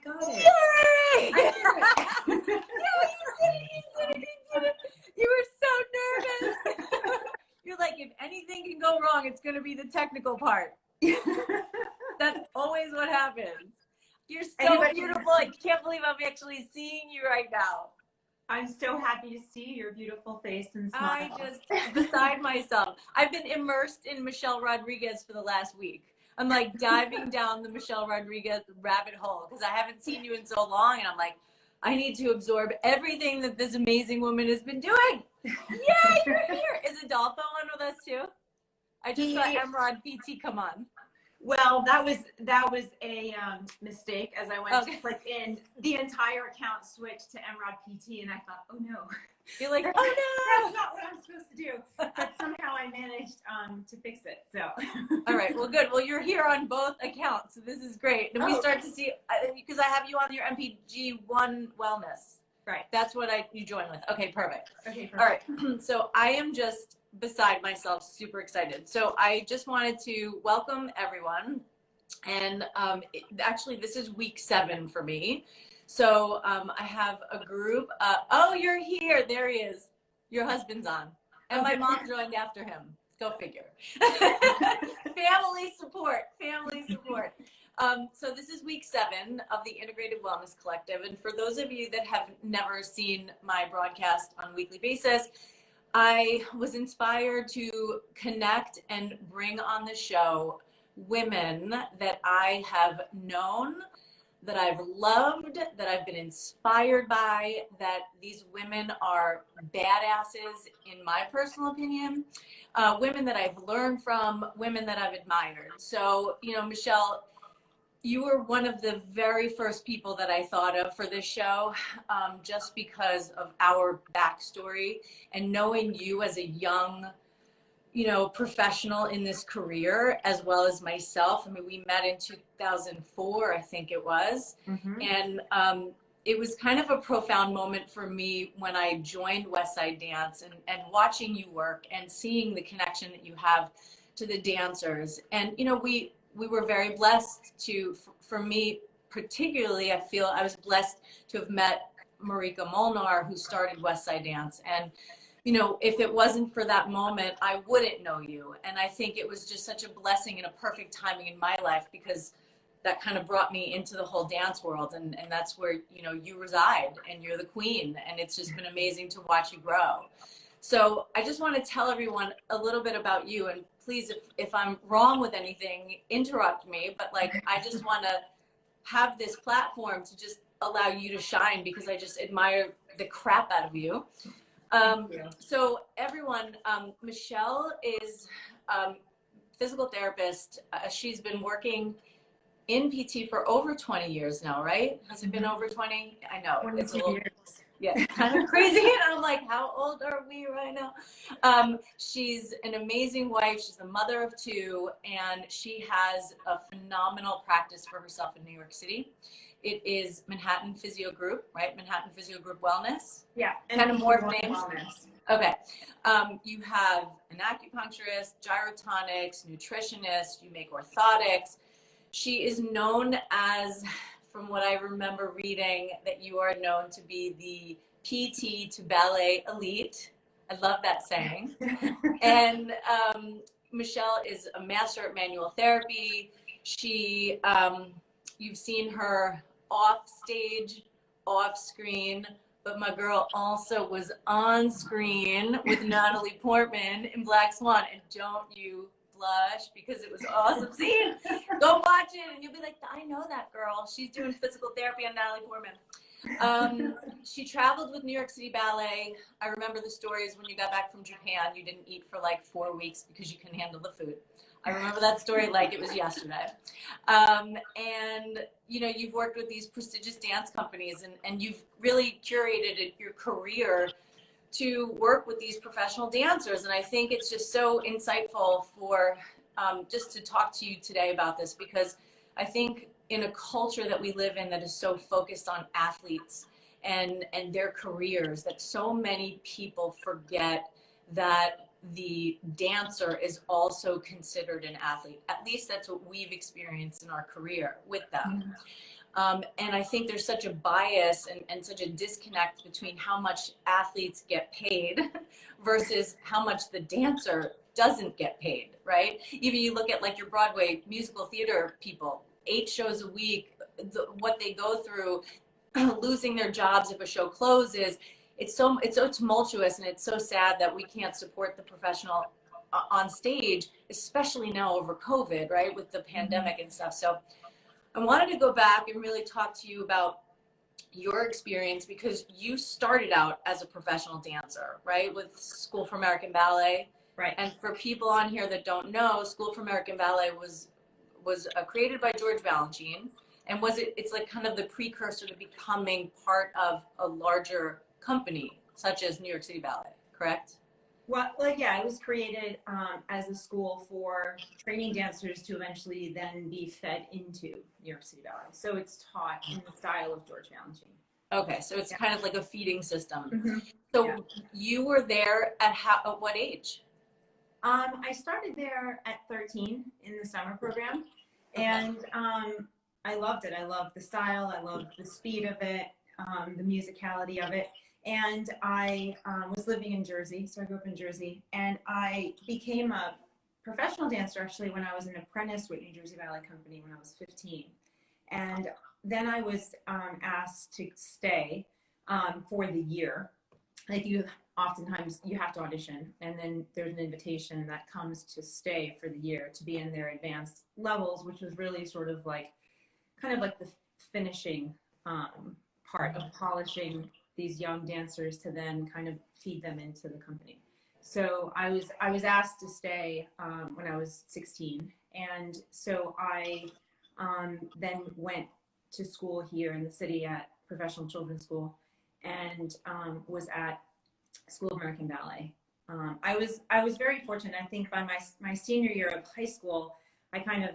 got it. Yay! I got it. You did it. You were so nervous. You're like, if anything can go wrong, it's going to be the technical part. That's always what happens. You're so beautiful. I can't believe I'm actually seeing you right now. I'm so happy to see your beautiful face and smile. I just, beside myself. I've been immersed in Michelle Rodriguez for the last week. I'm like diving down the Michelle Rodriguez rabbit hole because I haven't seen you in so long. And I'm like, I need to absorb everything that this amazing woman has been doing. Yay, you're here. Is Adolfo on with us too? I just saw Emerald PT come on. Well, that was a mistake as I went to click in. The entire account switched to Emerald PT, and I thought, oh no. You're like, oh no, that's not what I'm supposed to do. But somehow I managed to fix it. So. All right, well, good. Well, you're here on both accounts, so this is great. And we start to see, because I have you on your MPG1 Wellness. Right. That's what you join with. Okay, perfect. Okay, perfect. All right, so I am just beside myself, super excited. So I just wanted to welcome everyone. And actually, this is week 7 for me. So I have a group. Oh, you're here. There he is. Your husband's on. And my mom joined after him. Go figure. Family support. Family support. So this is week 7 of the Integrative Wellness Collective. And for those of you that have never seen my broadcast on a weekly basis, I was inspired to connect and bring on the show women that I have known, that I've loved, that I've been inspired by, that these women are badasses in my personal opinion, women that I've learned from, women that I've admired. So, you know, Michelle, you were one of the very first people that I thought of for this show, just because of our backstory and knowing you as a young, you know, professional in this career, as well as myself. I mean, we met in 2004, I think it was. Mm-hmm. And it was kind of a profound moment for me when I joined Westside Dance and watching you work and seeing the connection that you have to the dancers. And, you know, we were very blessed to, for me particularly, I feel I was blessed to have met Marika Molnar, who started Westside Dance. And, you know, if it wasn't for that moment, I wouldn't know you. And I think it was just such a blessing and a perfect timing in my life, because that kind of brought me into the whole dance world. And that's where, you know, you reside and you're the queen. And it's just been amazing to watch you grow. So I just want to tell everyone a little bit about you, and please, if I'm wrong with anything, interrupt me, but like, I just want to have this platform to just allow you to shine, because I just admire the crap out of you. So everyone, Michelle is a physical therapist. She's been working in PT for over 20 years now, right? Has it been over 20? I know. It's a little years. Yeah, kind of crazy. And I'm like, how old are we right now? She's an amazing wife. She's the mother of 2, and she has a phenomenal practice for herself in New York City. It is Manhattan Physio Group, right? Manhattan Physio Group Wellness. Yeah. Kind of more names. Okay. You have an acupuncturist, gyrotonics, nutritionist. You make orthotics. She is known as, from what I remember reading, that you are known to be the PT to ballet elite. I love that saying. And Michelle is a master at manual therapy. She, you've seen her off stage, off screen, but my girl also was on screen with Natalie Portman in Black Swan. And don't you blush, because it was an awesome scene. Go watch it and you'll be like, I know that girl. She's doing physical therapy on Natalie Portman. She traveled with New York City Ballet. I remember the stories when you got back from Japan. You didn't eat for like 4 weeks because you couldn't handle the food. I remember that story like it was yesterday. And, you know, you've worked with these prestigious dance companies, and you've really curated your career to work with these professional dancers. And I think it's just so insightful for just to talk to you today about this, because I think in a culture that we live in that is so focused on athletes and their careers, that so many people forget that the dancer is also considered an athlete. At least that's what we've experienced in our career with them. And I think there's such a bias and such a disconnect between how much athletes get paid versus how much the dancer doesn't get paid, right? Even you look at like your Broadway musical theater people, 8 shows a week, what they go through, losing their jobs if a show closes. It's so tumultuous, and it's so sad that we can't support the professional on stage, especially now over COVID, right, with the pandemic and stuff. So I wanted to go back and really talk to you about your experience, because you started out as a professional dancer, right, with School for American Ballet. Right. And for people on here that don't know, School for American Ballet was created by George Balanchine, and it's like kind of the precursor to becoming part of a larger company such as New York City Ballet, correct? Well, yeah, it was created as a school for training dancers to eventually then be fed into New York City Ballet. So it's taught in the style of George Balanchine. Okay, so it's kind of like a feeding system. Mm-hmm. So you were there at what age? I started there at 13 in the summer program, and I loved it. I loved the style. I loved the speed of it, the musicality of it. And I was living in Jersey, so I grew up in Jersey, and I became a professional dancer actually when I was an apprentice with New Jersey Ballet Company when I was 15. And then I was asked to stay for the year. Like oftentimes you have to audition, and then there's an invitation that comes to stay for the year to be in their advanced levels, which was really sort of like, kind of like the finishing part of polishing these young dancers to then kind of feed them into the company. So I was asked to stay when I was 16, and so I then went to school here in the city at Professional Children's School, and was at School of American Ballet. I was very fortunate. I think by my senior year of high school, I kind of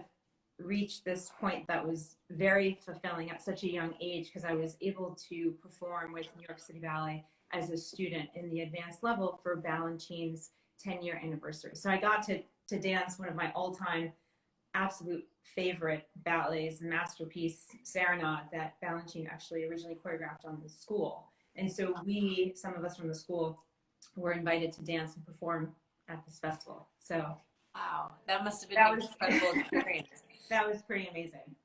reached this point that was very fulfilling at such a young age, because I was able to perform with New York City Ballet as a student in the advanced level for Balanchine's 10-year anniversary. So I got to dance one of my all-time absolute favorite ballets, Masterpiece Serenade, that Balanchine actually originally choreographed on the school. And so some of us from the school, were invited to dance and perform at this festival. So wow, that must have been an incredible experience. That was pretty amazing.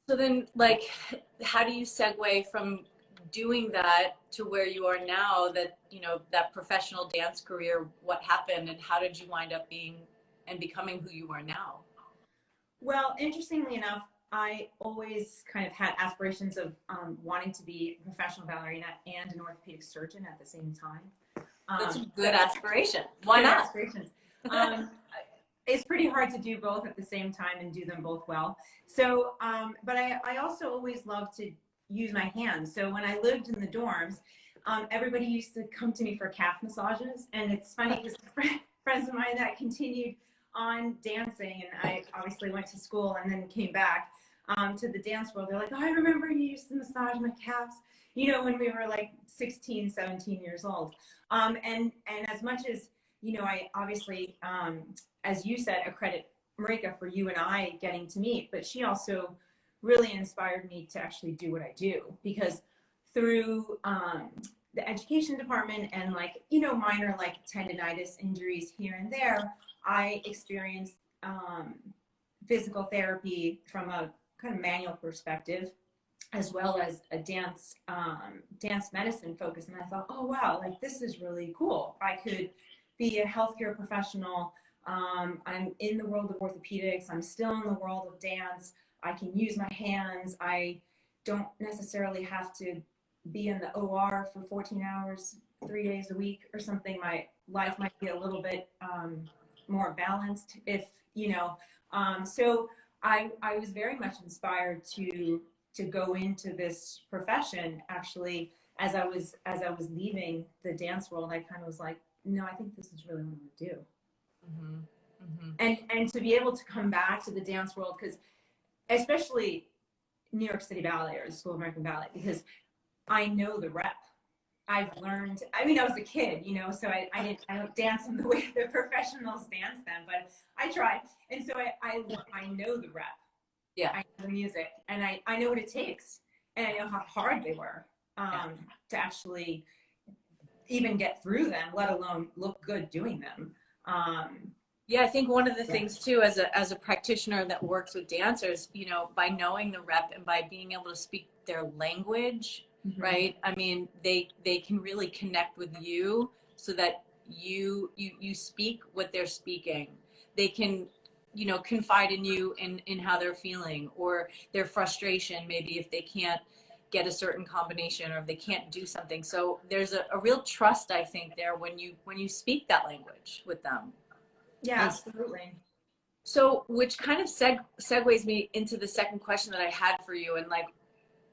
So then, like, how do you segue from doing that to where you are now, that, you know, that professional dance career? What happened, and how did you wind up being and becoming who you are now? Well, interestingly enough, I always kind of had aspirations of wanting to be a professional ballerina and an orthopedic surgeon at the same time. That's a good aspiration. Why not? Aspirations. It's pretty hard to do both at the same time and do them both well. So, but I also always loved to use my hands. So when I lived in the dorms, everybody used to come to me for calf massages. And it's funny because friends of mine that continued on dancing, and I obviously went to school and then came back to the dance world. They're like, oh, I remember you used to massage my calves, you know, when we were like 16, 17 years old. And as much as, you know, I obviously, as you said, accredit Marika for you and I getting to meet, but she also really inspired me to actually do what I do, because through the education department and, like, you know, minor like tendonitis injuries here and there, I experienced physical therapy from a kind of manual perspective, as well as a dance medicine focus. And I thought, oh wow, like this is really cool. I could be a healthcare professional. I'm in the world of orthopedics. I'm still in the world of dance. I can use my hands. I don't necessarily have to be in the OR for 14 hours, 3 days a week or something. My life might be a little bit more balanced, if, you know. So I was very much inspired to go into this profession. Actually, as I was leaving the dance world, I kind of was like, no, I think this is really what I want to do. Mm-hmm. Mm-hmm. And to be able to come back to the dance world, because especially New York City Ballet or the School of American Ballet, because I know the rep. I've learned, I mean, I was a kid, you know, so I don't dance in the way the professionals dance them, but I try. And so I know the rep. Yeah. I know the music, and I know what it takes and I know how hard they were to actually even get through them, let alone look good doing them. Yeah, I think one of the things too, as a practitioner that works with dancers, you know, by knowing the rep and by being able to speak their language, right? I mean, they can really connect with you so that you speak what they're speaking. They can, you know, confide in you in how they're feeling or their frustration, maybe if they can't get a certain combination or if they can't do something. So there's a real trust, I think, there when you speak that language with them. Yeah, absolutely. So, which kind of segues me into the second question that I had for you. And like,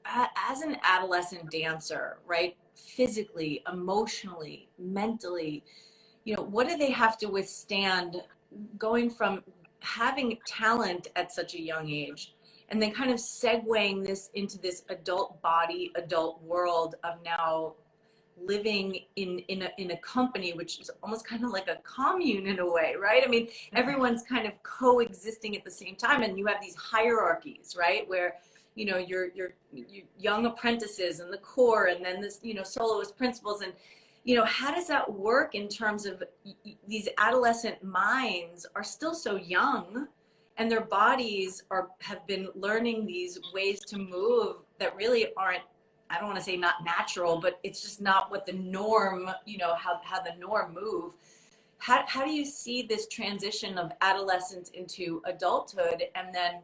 as an adolescent dancer, right? Physically, emotionally, mentally, you know, what do they have to withstand going from having talent at such a young age and then kind of segueing this into this adult body, adult world of now living in a company, which is almost kind of like a commune in a way, right? I mean, everyone's kind of coexisting at the same time, and you have these hierarchies, right? Where, you know, your young apprentices and the core, and then this, you know, soloist principals, and, you know, how does that work in terms of these adolescent minds are still so young, and their bodies have been learning these ways to move that really aren't, I don't want to say not natural, but it's just not what the norm, you know, how the norm move. How do you see this transition of adolescence into adulthood? And then,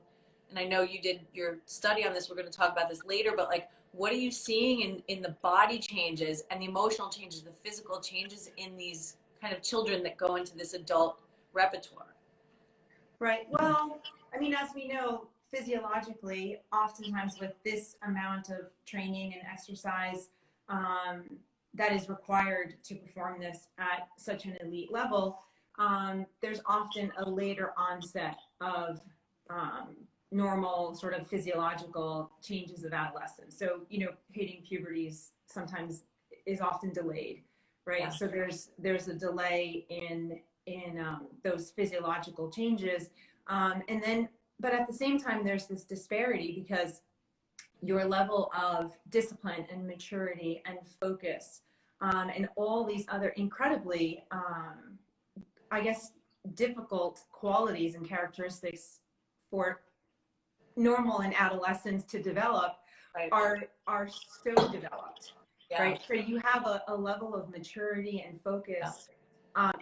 and I know you did your study on this, we're going to talk about this later, but like, what are you seeing in the body changes and the emotional changes, the physical changes in these kind of children that go into this adult repertoire? Right. Well, I mean, as we know, physiologically, oftentimes with this amount of training and exercise that is required to perform this at such an elite level, there's often a later onset of normal sort of physiological changes of adolescence. So, you know, hitting puberty sometimes is often delayed, right? Yeah. So there's a delay in those physiological changes. And then, but at the same time, there's this disparity because your level of discipline and maturity and focus and all these other incredibly, I guess, difficult qualities and characteristics for normal and adolescents to develop are so developed, right? So you have a level of maturity and focus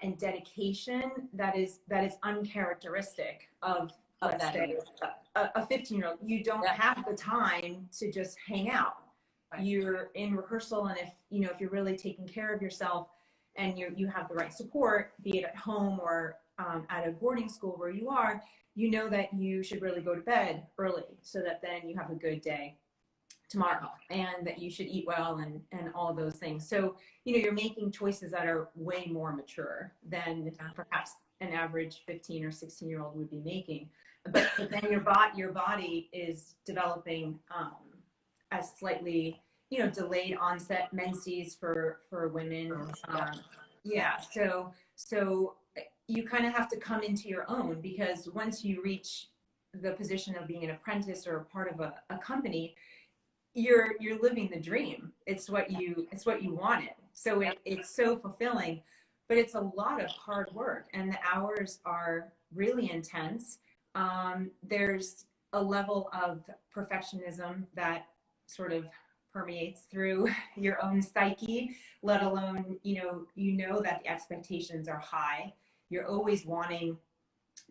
and dedication that is uncharacteristic of let's say a 15-year-old. You don't have the time to just hang out. You're in rehearsal, and if you're really taking care of yourself and you have the right support, be it at home or at a boarding school where you are, you know that you should really go to bed early so that then you have a good day tomorrow, and that you should eat well and all of those things. So, you're making choices that are way more mature than perhaps an average 15 or 16-year-old would be making. But then your body is developing a slightly, delayed onset menses for women. So you kind of have to come into your own, because once you reach the position of being an apprentice or a part of a company, you're living the dream. It's what you wanted. So it's so fulfilling, but it's a lot of hard work, and the hours are really intense. There's a level of perfectionism that sort of permeates through your own psyche, let alone, that the expectations are high. You're always wanting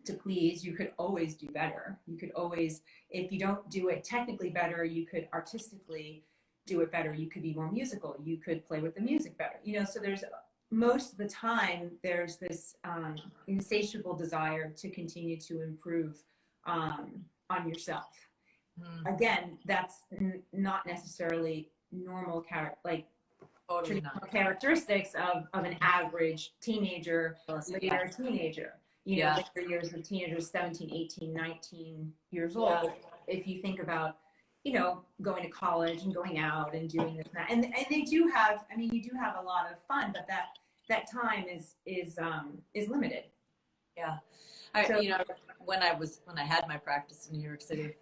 to please. You could always do better. You could always, if you don't do it technically better, you could artistically do it better. You could be more musical. You could play with the music better. So there's, most of the time, there's this insatiable desire to continue to improve on yourself. Again, that's not necessarily normal characteristics of an average teenager, later teenager. Later years of teenagers, 17, 18, 19 years old. If you think about, going to college and going out and doing this and that. And they do have, you do have a lot of fun, but that time is limited. Yeah. When I had my practice in New York City,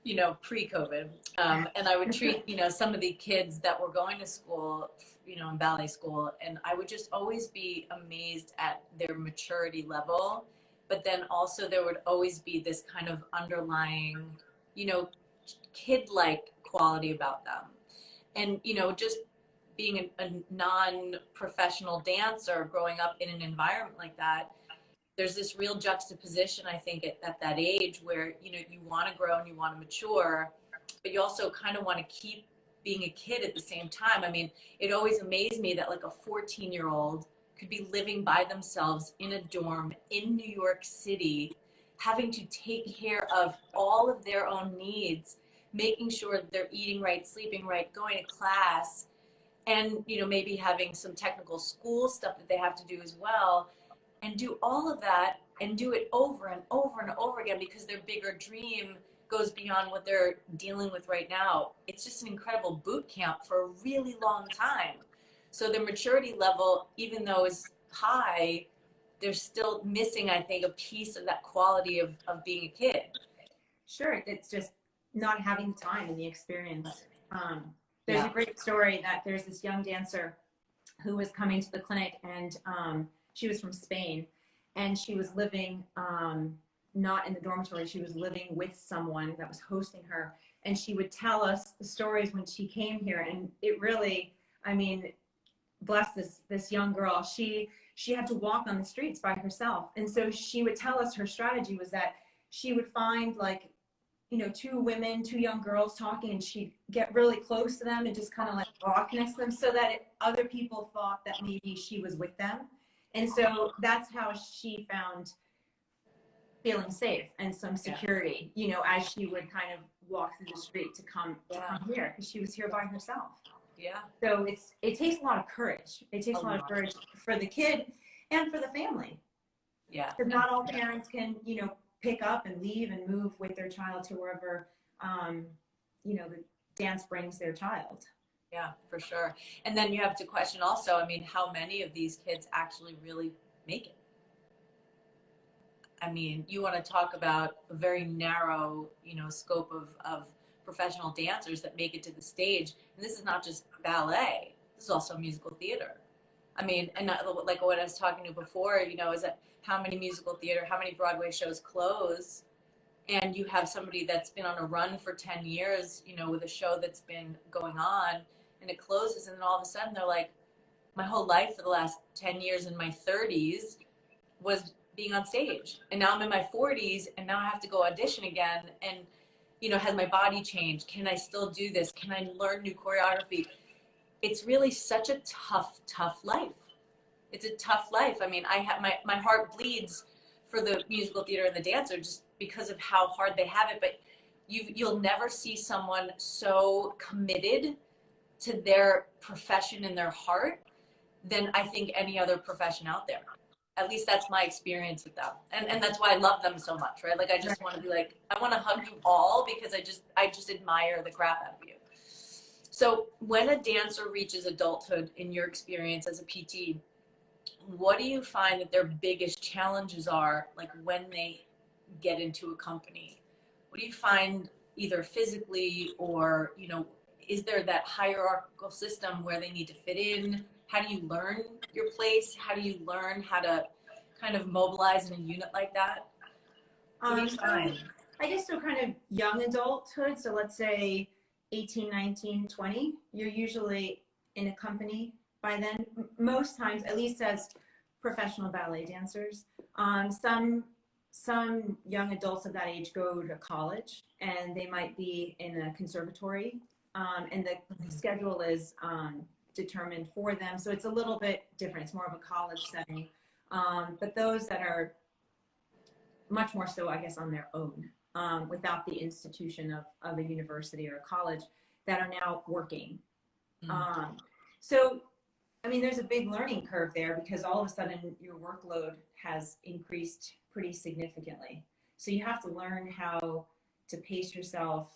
you know, pre-COVID. And I would treat, you know, some of the kids that were going to school, you know, in ballet school, and I would just always be amazed at their maturity level. But then also there would always be this kind of underlying, you know, kid-like quality about them. And, you know, just being a non-professional dancer growing up in an environment like that, there's this real juxtaposition, I think, at that age where, you know, you want to grow and you want to mature, but you also kind of want to keep being a kid at the same time. I mean, it always amazed me that like a 14-year-old could be living by themselves in a dorm in New York City, having to take care of all of their own needs, making sure that they're eating right, sleeping right, going to class, and, you know, maybe having some technical school stuff that they have to do as well, and do all of that and do it over and over and over again because their bigger dream goes beyond what they're dealing with right now. It's just an incredible boot camp for a really long time. So their maturity level, even though is high, they're still missing, I think, a piece of that quality of being a kid. Sure, it's just not having the time and the experience. There's a great story that there's this young dancer who was coming to the clinic, and she was from Spain, and she was living not in the dormitory. She was living with someone that was hosting her, and she would tell us the stories when she came here, and it really, I mean, bless this young girl. She had to walk on the streets by herself, and so she would tell us her strategy was that she would find, like, you know, two young girls talking, and she'd get really close to them and just kind of like walk next to them so that other people thought that maybe she was with them. And so that's how she found feeling safe and some security, you know, as she would kind of walk through the street to come here, because she was here by herself. Yeah. So it takes a lot of courage. It takes a lot of courage for the kid and for the family. Yeah. Because not all parents can, you know, pick up and leave and move with their child to wherever, you know, the dance brings their child. Yeah, for sure. And then you have to question also, I mean, how many of these kids actually really make it? I mean, you want to talk about a very narrow, you know, scope of professional dancers that make it to the stage. And this is not just ballet. This is also musical theater. I mean, and like what I was talking to before, you know, is that how many musical theater, how many Broadway shows close, and you have somebody that's been on a run for 10 years, you know, with a show that's been going on, and it closes, and then all of a sudden they're like, my whole life for the last 10 years in my 30s was being on stage, and now I'm in my 40s, and now I have to go audition again, and, you know, has my body changed? Can I still do this? Can I learn new choreography? It's really such a tough life. It's a tough life. I mean, I have my heart bleeds for the musical theater and the dancer just because of how hard they have it. But you'll never see someone so committed to their profession and their heart than I think any other profession out there. At least that's my experience with them. And that's why I love them so much, right? Like, I just want to be like, I want to hug you all because I just admire the crap out of you. So when a dancer reaches adulthood, in your experience as a PT, what do you find that their biggest challenges are, like when they get into a company? What do you find, either physically or, you know, is there that hierarchical system where they need to fit in? How do you learn your place? How do you learn how to kind of mobilize in a unit like that? What do you find? I guess so, kind of young adulthood. So let's say 18, 19, 20, you're usually in a company by then. Most times, at least as professional ballet dancers. Some young adults of that age go to college, and they might be in a conservatory, and the schedule is determined for them. So it's a little bit different. It's more of a college setting. But those that are much more so, I guess, on their own, without the institution of a university or a college, that are now working. So, I mean, there's a big learning curve there because all of a sudden your workload has increased pretty significantly. So you have to learn how to pace yourself,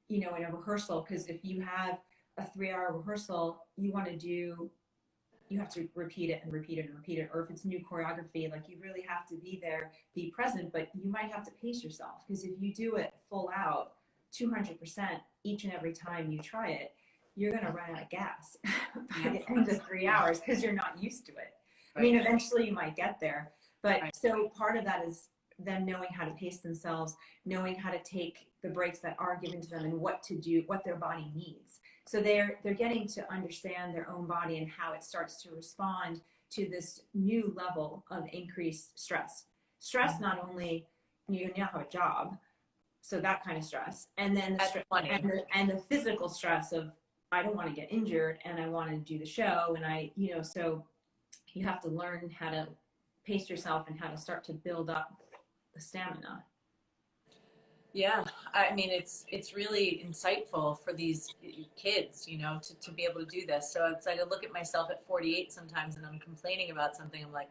you know, in a rehearsal, because if you have a 3-hour rehearsal, you have to repeat it and repeat it and repeat it. Or if it's new choreography, like, you really have to be there, be present, but you might have to pace yourself, because if you do it full out, 200% each and every time you try it, you're going to run out of gas by the end of 3 hours because you're not used to it. I mean, eventually you might get there, but so part of that is them knowing how to pace themselves, knowing how to take the breaks that are given to them and what to do, what their body needs. So they're getting to understand their own body and how it starts to respond to this new level of increased stress. Stress, not only you now have a job, so that kind of stress, and then the physical stress of I don't want to get injured and I want to do the show, and so you have to learn how to pace yourself and how to start to build up the stamina. Yeah, I mean, it's really insightful for these kids, to be able to do this. So it's like I look at myself at 48 sometimes and I'm complaining about something. I'm like,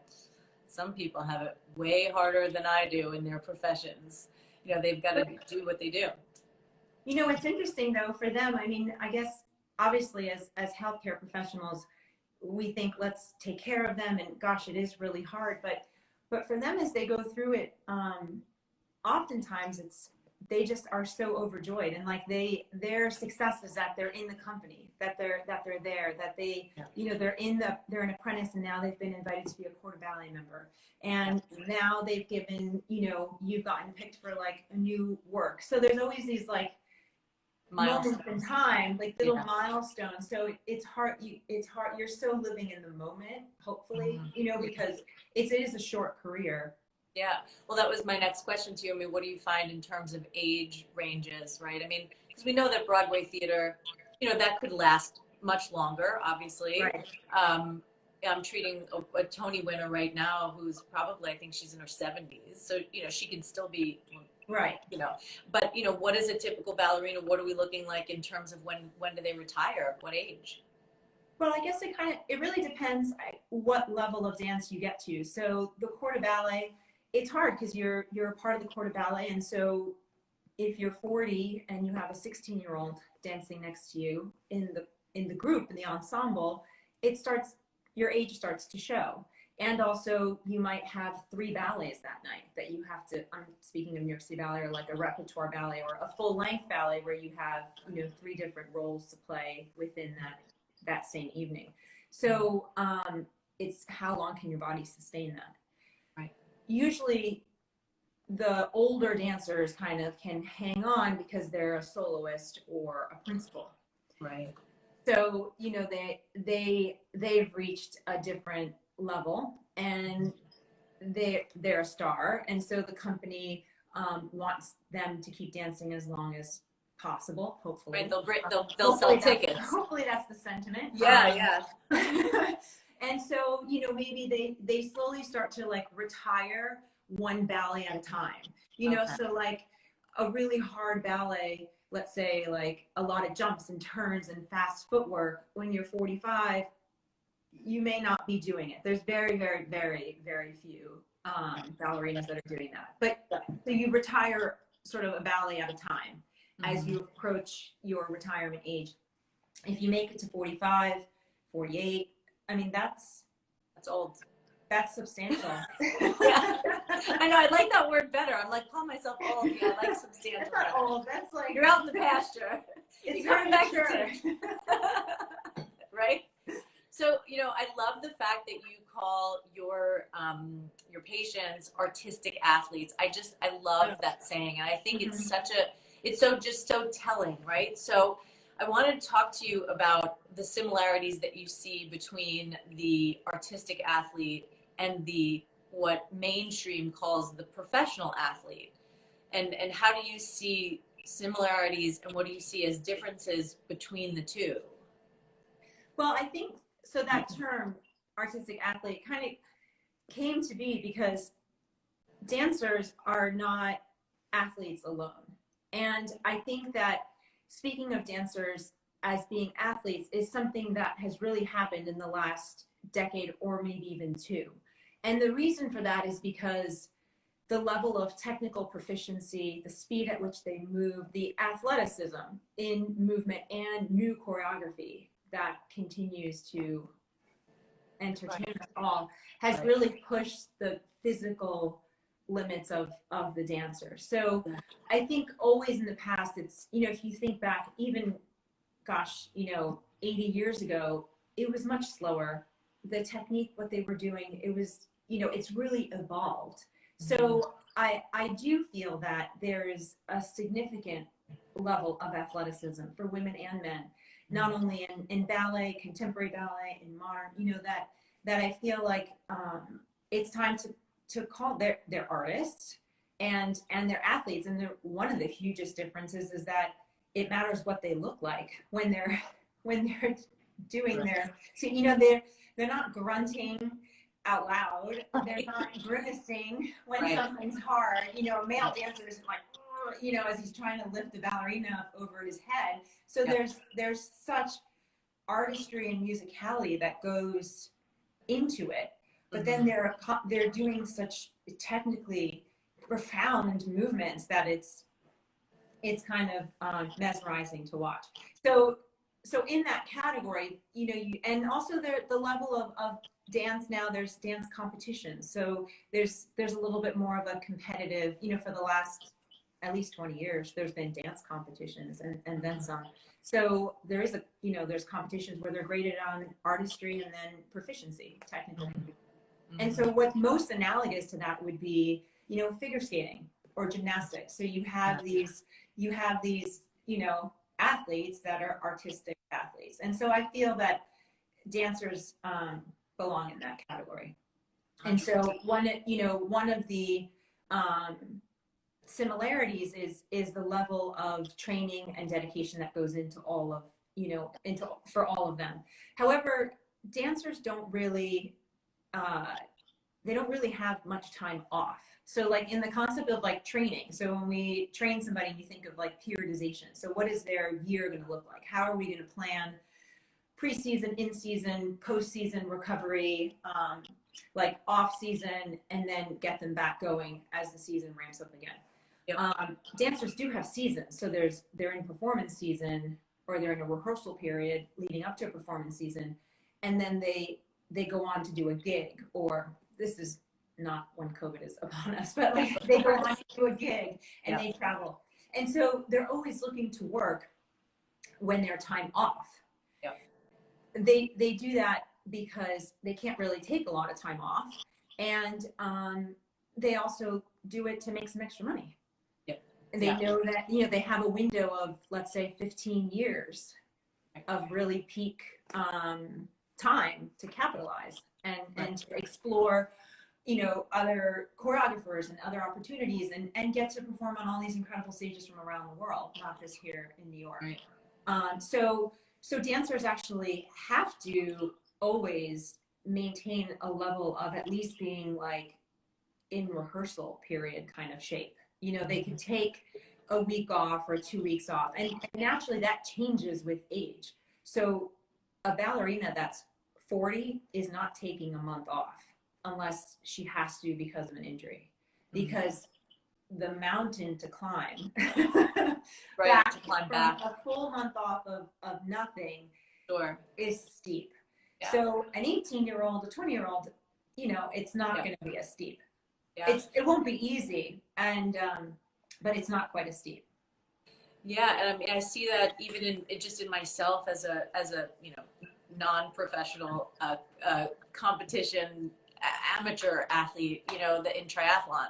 some people have it way harder than I do in their professions. They've got to do what they do. It's interesting though for them. I mean, I guess obviously as healthcare professionals, we think let's take care of them, and gosh, it is really hard. But for them as they go through it, oftentimes they just are so overjoyed, and like their success is that they're in the company, that they're there, that they they're an apprentice, and now they've been invited to be a quarter ballet member, and now they've given you've gotten picked for like a new work. So there's always these like moments in time, like little milestones. So it's hard. You're so living in the moment, hopefully, because it is a short career. Yeah. Well, that was my next question to you. I mean, what do you find in terms of age ranges, right? I mean, because we know that Broadway theater, that could last much longer, obviously. Right. I'm treating a Tony winner right now who's probably, I think she's in her 70s. So, she can still be, right. But, what is a typical ballerina? What are we looking like in terms of when do they retire? What age? Well, I guess it really depends what level of dance you get to. So the corps de ballet, it's hard because you're a part of the corps de ballet, and so if you're 40 and you have a 16-year-old dancing next to you in the group, in the ensemble, your age starts to show. And also you might have 3 ballets that night that you have to, I'm speaking of New York City Ballet, or like a repertoire ballet or a full-length ballet where you have 3 different roles to play within that same evening. So it's how long can your body sustain that? Right. Usually the older dancers kind of can hang on because they're a soloist or a principal. Right. So, they've reached a different level and they're a star. And so the company wants them to keep dancing as long as possible, hopefully. Right, they'll sell tickets. Hopefully that's the sentiment. Yeah. And so, maybe they slowly start to like retire one ballet at a time, so like a really hard ballet, let's say like a lot of jumps and turns and fast footwork, when you're 45, you may not be doing it. There's very, very, very, very few ballerinas that are doing that. But so you retire sort of a ballet at a time as you approach your retirement age. If you make it to 45, 48, I mean, that's old. That's substantial. Yeah. I know. I like that word better. I'm like, call myself old. Yeah, I like substantial. That's not old. That's like you're out in the pasture. It's you're coming back to church. Right? So, I love the fact that you call your patients artistic athletes. I love that saying, and I think it's so telling, right? So I wanted to talk to you about the similarities that you see between the artistic athlete and what mainstream calls the professional athlete, and how do you see similarities and what do you see as differences between the two? Well, I think so that term artistic athlete kind of came to be because dancers are not athletes alone. And I think that speaking of dancers as being athletes is something that has really happened in the last decade or maybe even 2. And the reason for that is because the level of technical proficiency, the speed at which they move, the athleticism in movement, and new choreography that continues to entertain us all has really pushed the physical limits of the dancer. So I think always in the past, it's, you know, if you think back even, gosh, you know, 80 years ago, it was much slower. The technique, what they were doing, it was, you know, it's really evolved. So I do feel that there is a significant level of athleticism for women and men, not only in ballet, contemporary ballet, in modern, you know, that I feel like it's time to call their artists and their athletes. And one of the hugest differences is that it matters what they look like when they're doing their, so, you know, they're not grunting out loud. They're not grimacing when something's hard. You know, a male dancer is like, you know, as he's trying to lift the ballerina up over his head. So there's such artistry and musicality that goes into it. But then they're doing such technically profound movements that it's kind of mesmerizing to watch. So in that category, you know, and also the level of dance now, there's dance competitions. So there's a little bit more of a competitive, you know, for the last at least 20 years, there's been dance competitions and then some. So there is there's competitions where they're graded on artistry and then proficiency technically. And so what's most analogous to that would be, you know, figure skating or gymnastics. So you have these, you know, athletes that are artistic athletes. And so I feel that dancers belong in that category. And so one of the similarities is the level of training and dedication that goes into all of, you know, for all of them. However, dancers don't really, they don't really have much time off. So like in the concept of like training, so when we train somebody, you think of like periodization. So what is their year going to look like? How are we going to plan preseason, in-season, post-season recovery, like off-season, and then get them back going as the season ramps up again? Dancers do have seasons. So they're in performance season, or they're in a rehearsal period leading up to a performance season, and then they go on to do a gig, or this is not when COVID is upon us, but like they go on to do a gig and they travel. And so they're always looking to work when their time off. They do that because they can't really take a lot of time off, and they also do it to make some extra money. And they know that, you know, they have a window of, let's say, 15 years of really peak time to capitalize and to explore, you know, other choreographers and other opportunities and get to perform on all these incredible stages from around the world, not just here in New York. So dancers actually have to always maintain a level of at least being like in rehearsal period kind of shape. You know, they could take a week off or 2 weeks off, and naturally that changes with age. So a ballerina that's 40 is not taking a month off unless she has to because of an injury, because the mountain to climb to climb back a full month off of nothing is steep. So an 18-year-old, a 20-year-old, you know, it's not going to be as steep. It won't be easy, and but it's not quite as steep. Yeah, and I mean, I see that even in myself as a you know, non-professional competition amateur athlete, you know, in triathlon.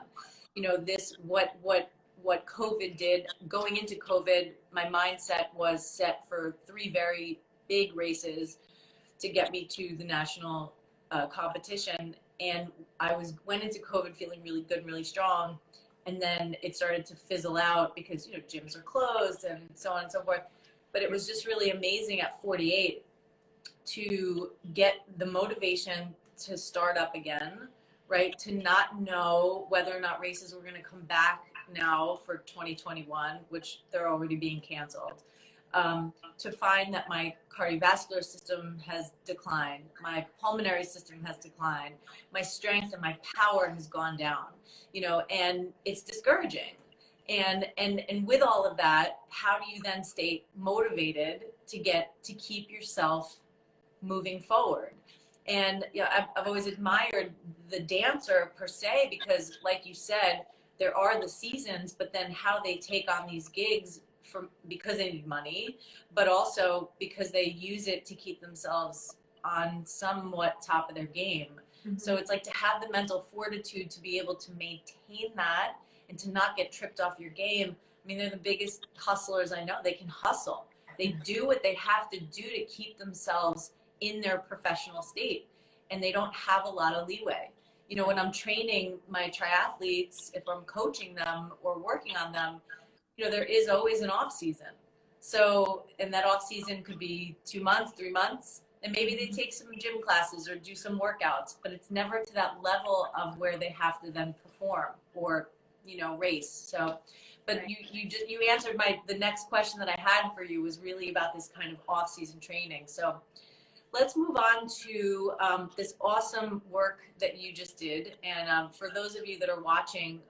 You know, this what COVID did. Going into COVID, my mindset was set for 3 very big races to get me to the national competition, and I went into COVID feeling really good and really strong, and then it started to fizzle out because, you know, gyms are closed and so on and so forth. But it was just really amazing at 48 to get the motivation to start up again, right? To not know whether or not races were going to come back now for 2021, which they're already being canceled. To find that my cardiovascular system has declined, my pulmonary system has declined, my strength and my power has gone down, you know, and it's discouraging. And with all of that, how do you then stay motivated to keep yourself moving forward? And I've always admired the dancer per se, because like you said, there are the seasons, but then how they take on these gigs because they need money, but also because they use it to keep themselves on somewhat top of their game. Mm-hmm. So it's like to have the mental fortitude to be able to maintain that and to not get tripped off your game. I mean, they're the biggest hustlers I know. They can hustle. They do what they have to do to keep themselves in their professional state, and they don't have a lot of leeway. You know, when I'm training my triathletes, if I'm coaching them or working on them, you know, there is always an off season. So, and that off season could be 2 months, 3 months, and maybe they take some gym classes or do some workouts, but it's never to that level of where they have to then perform or, you know, race. So, but right. you answered the next question that I had for you was really about this kind of off season training. So let's move on to this awesome work that you just did. And for those of you that are watching,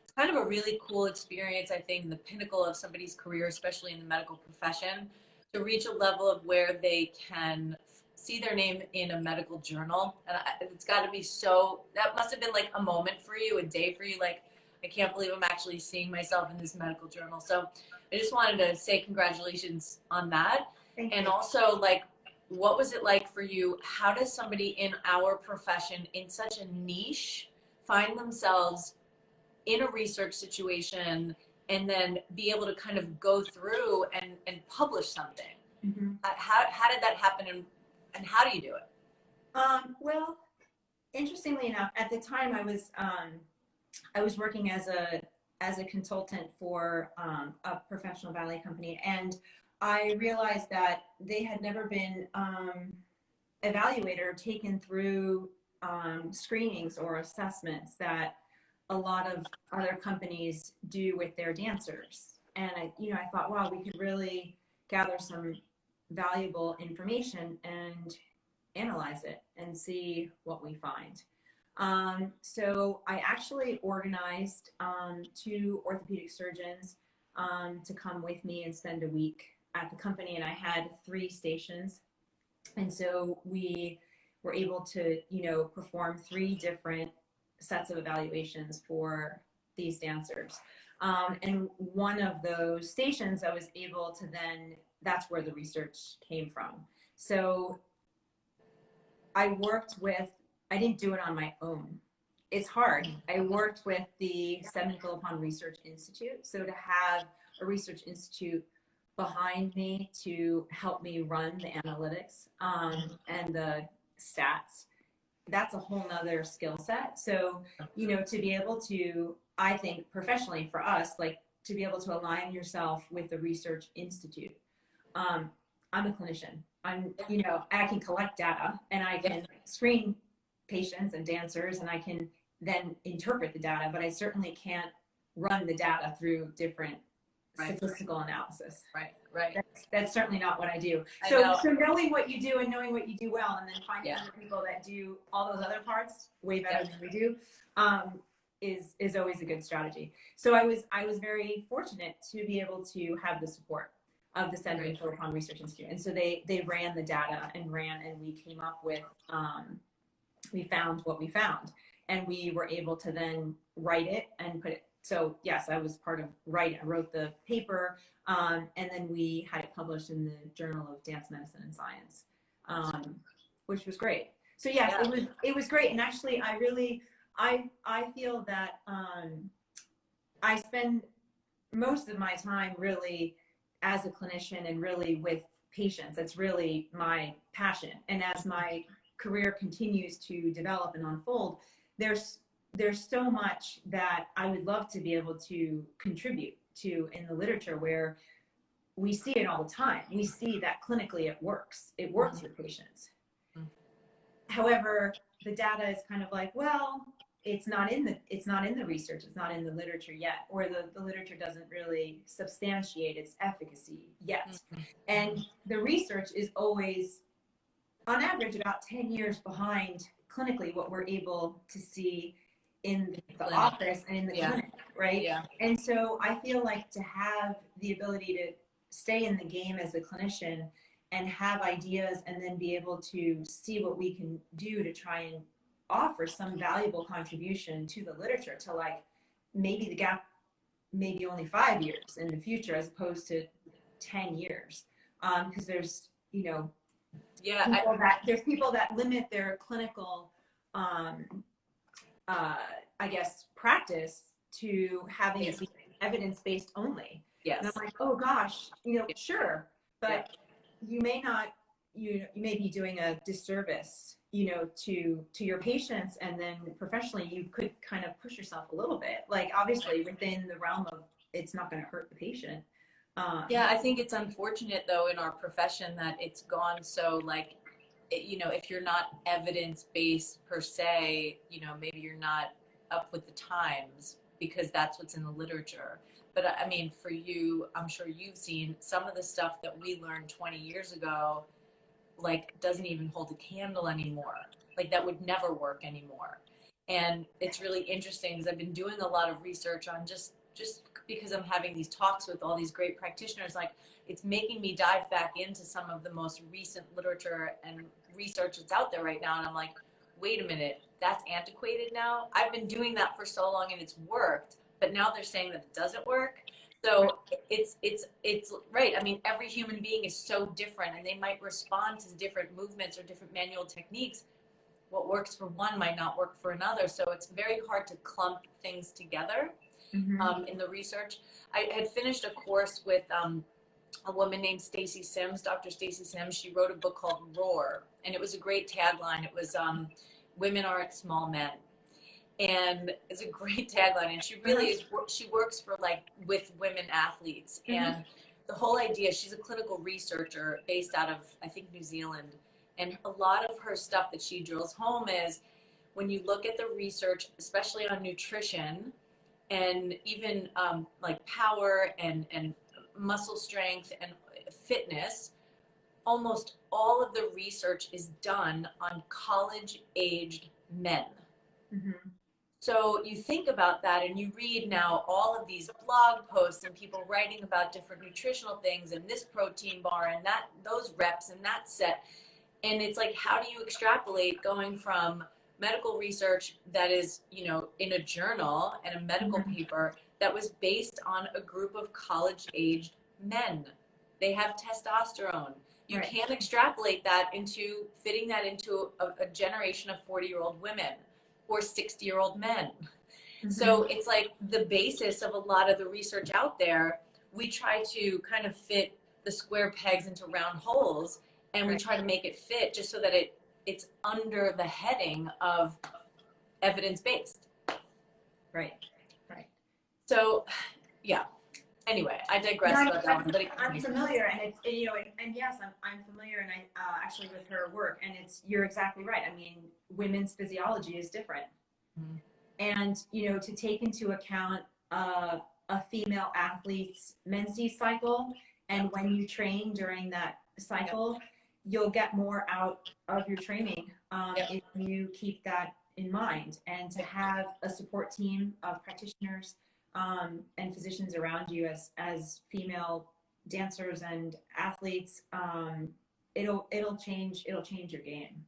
it's kind of a really cool experience, I think, the pinnacle of somebody's career, especially in the medical profession, to reach a level of where they can see their name in a medical journal. And it's got to be so, that must have been like a moment for you, a day for you, like, I can't believe I'm actually seeing myself in this medical journal. So I just wanted to say congratulations on that. Thank and you. Also, like, what was it like for you? How does somebody in our profession, in such a niche, find themselves in a research situation and then be able to kind of go through and publish something? Mm-hmm. How did that happen, and how do you do it? Well, interestingly enough, at the time I was working as a consultant for a professional ballet company, and I realized that they had never been evaluated or taken through screenings or assessments that a lot of other companies do with their dancers. And I thought, wow, we could really gather some valuable information and analyze it and see what we find. So I actually organized 2 orthopedic surgeons to come with me and spend a week at the company, and I had 3 stations. And so we were able to, perform 3 different sets of evaluations for these dancers. And one of those stations I was able to then, that's where the research came from. So I didn't do it on my own. It's hard. I worked with the Seven Philippon Research Institute. So to have a research institute behind me to help me run the analytics and the stats, that's a whole nother skill set. So, to be able to, I think professionally for us, like to be able to align yourself with the research institute. I'm a clinician. I can collect data and I can screen patients and dancers and I can then interpret the data, but I certainly can't run the data through different statistical analysis. Right. That's certainly not what I do. So knowing what you do and knowing what you do well, and then finding other people that do all those other parts way better than we do, is always a good strategy. So I was very fortunate to be able to have the support of the Center for Philippon Research Institute, and so they ran the data and we came up with we found what we found, and we were able to then write it and put it. So yes, I was part of I wrote the paper, and then we had it published in the Journal of Dance Medicine and Science, which was great. So yes, it was great. And actually I feel that I spend most of my time really as a clinician and really with patients. That's really my passion. And as my career continues to develop and unfold, there's so much that I would love to be able to contribute to in the literature, where we see it all the time. We see that clinically it works. It works with patients. However, the data is kind of like, well, it's not in the research, it's not in the literature yet, or the literature doesn't really substantiate its efficacy yet. And the research is always, on average, about 10 years behind clinically what we're able to see in the office and in the clinic, right? Yeah. And so I feel like to have the ability to stay in the game as a clinician and have ideas and then be able to see what we can do to try and offer some valuable contribution to the literature, to like maybe the gap maybe only 5 years in the future as opposed to 10 years. Because there's, you know, there's people that limit their clinical, I guess, practice to having it be evidence-based only. Yes. And I'm like, oh gosh, you know, sure, but you may not, you may be doing a disservice, you know, to your patients, and then professionally you could kind of push yourself a little bit, like obviously within the realm of it's not going to hurt the patient. Yeah, I think it's unfortunate though in our profession that it's gone so like, you know, if you're not evidence-based per se, you know, maybe you're not up with the times because that's what's in the literature. But I mean, for you, I'm sure you've seen some of the stuff that we learned 20 years ago, like doesn't even hold a candle anymore. Like that would never work anymore. And it's really interesting because I've been doing a lot of research on just because I'm having these talks with all these great practitioners, like it's making me dive back into some of the most recent literature and research that's out there right now. And I'm like, wait a minute, that's antiquated now. I've been doing that for so long and it's worked, but now they're saying that it doesn't work. So it's right. I mean, every human being is so different and they might respond to different movements or different manual techniques. What works for one might not work for another. So it's very hard to clump things together. In the research. I had finished a course with a woman named Stacy Sims, Dr. Stacy Sims. She wrote a book called Roar, and it was a great tagline. It was women aren't small men. And it's a great tagline. And she really is, she works for like with women athletes. And the whole idea, she's a clinical researcher based out of, I think, New Zealand. And a lot of her stuff that she drills home is when you look at the research, especially on nutrition, and even like power and muscle strength and fitness, almost all of the research is done on college-aged men. So you think about that and you read now all of these blog posts and people writing about different nutritional things and this protein bar and that, those reps and that set. And it's like, how do you extrapolate going from medical research that is, you know, in a journal and a medical paper that was based on a group of college-aged men? They have testosterone. You can't extrapolate that into fitting that into a generation of 40-year-old women or 60-year-old men. So it's like the basis of a lot of the research out there, we try to kind of fit the square pegs into round holes, and we try to make it fit just so that it's under the heading of evidence-based. Right. So, yeah. Anyway, I digress about that one. But I'm familiar, and it's, you know, and yes, I'm familiar, and I actually with her work, and you're exactly right. I mean, women's physiology is different, and you know, to take into account a female athlete's menses cycle, and when you train during that cycle, you'll get more out of your training if you keep that in mind, and to have a support team of practitioners and physicians around you as female dancers and athletes, it'll change your game.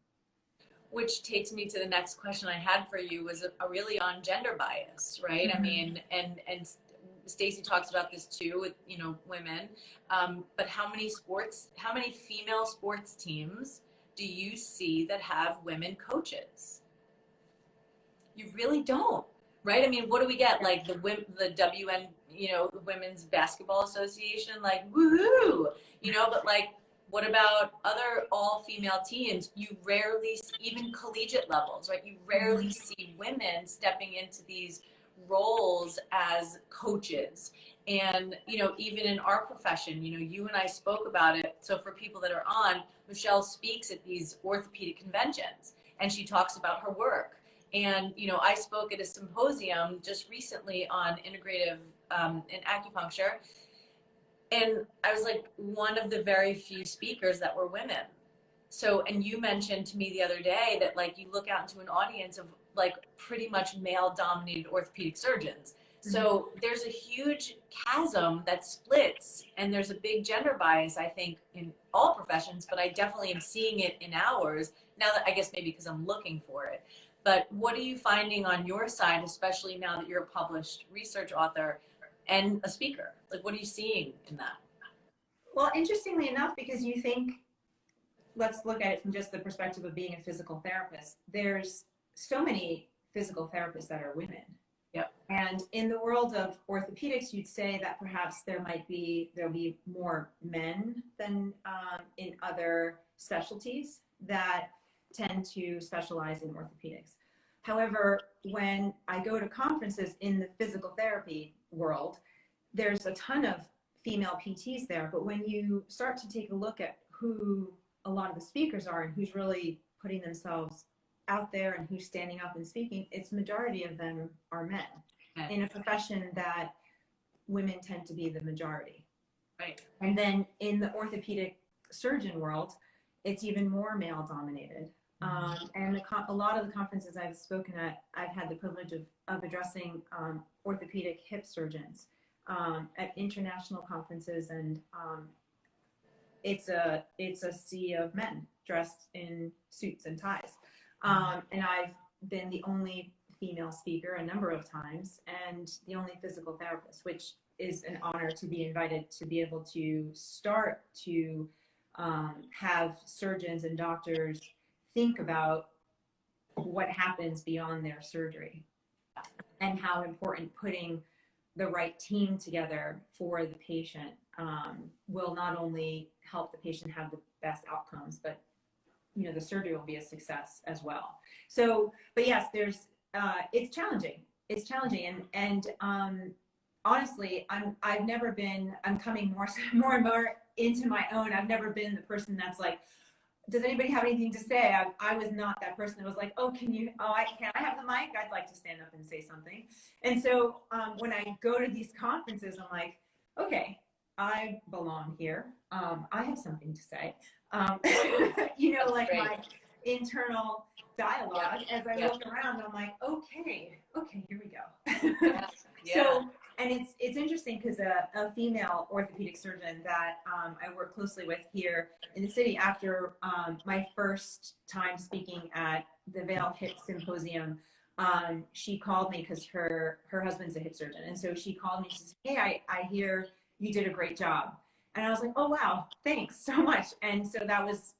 Which takes me to the next question I had for you, was really on gender bias, right? I mean, and Stacy talks about this too with, you know, women, but how many female sports teams do you see that have women coaches? You really don't. Right? I mean, what do we get? Like the WN, you know, the Women's Basketball Association, like, woohoo, you know, but like, what about other all-female teams? You rarely, even collegiate levels, right? You rarely see women stepping into these roles as coaches. And, you know, even in our profession, you know, you and I spoke about it. So for people that are on, Michelle speaks at these orthopedic conventions and she talks about her work. And, you know, I spoke at a symposium just recently on integrative and acupuncture. And I was like one of the very few speakers that were women. So, and you mentioned to me the other day that like you look out into an audience of like pretty much male dominated orthopedic surgeons. So there's a huge chasm that splits, and there's a big gender bias, I think, in all professions, but I definitely am seeing it in ours now, that I guess maybe because I'm looking for it. But what are you finding on your side, especially now that you're a published research author and a speaker? Like, what are you seeing in that? Well, interestingly enough, because you think, let's look at it from just the perspective of being a physical therapist, there's so many physical therapists that are women. Yep. And in the world of orthopedics, you'd say that perhaps there'll be more men than in other specialties that tend to specialize in orthopedics. However, when I go to conferences in the physical therapy world, there's a ton of female PTs there, but when you start to take a look at who a lot of the speakers are and who's really putting themselves out there and who's standing up and speaking, it's majority of them are men in a profession that women tend to be the majority. Right. And then in the orthopedic surgeon world, it's even more male dominated. And a lot of the conferences I've spoken at, I've had the privilege of addressing orthopedic hip surgeons at international conferences, and it's a sea of men dressed in suits and ties. And I've been the only female speaker a number of times and the only physical therapist, which is an honor to be invited to be able to start to have surgeons and doctors think about what happens beyond their surgery and how important putting the right team together for the patient will not only help the patient have the best outcomes, but the surgery will be a success as well. So, but yes, it's challenging. It's challenging. And honestly, I'm coming more and more into my own. I've never been the person that's like, does anybody have anything to say? I was not that person that was like, can I have the mic? I'd like to stand up and say something. And so when I go to these conferences, I'm like, okay, I belong here. I have something to say. Like my internal dialogue as I look around, I'm like, okay, here we go. Yeah. So, and it's interesting because a female orthopedic surgeon that I work closely with here in the city, after my first time speaking at the Vail Hip Symposium, she called me because her husband's a hip surgeon. And so she called me and she said, hey, I hear you did a great job. And I was like, oh, wow, thanks so much. And so that was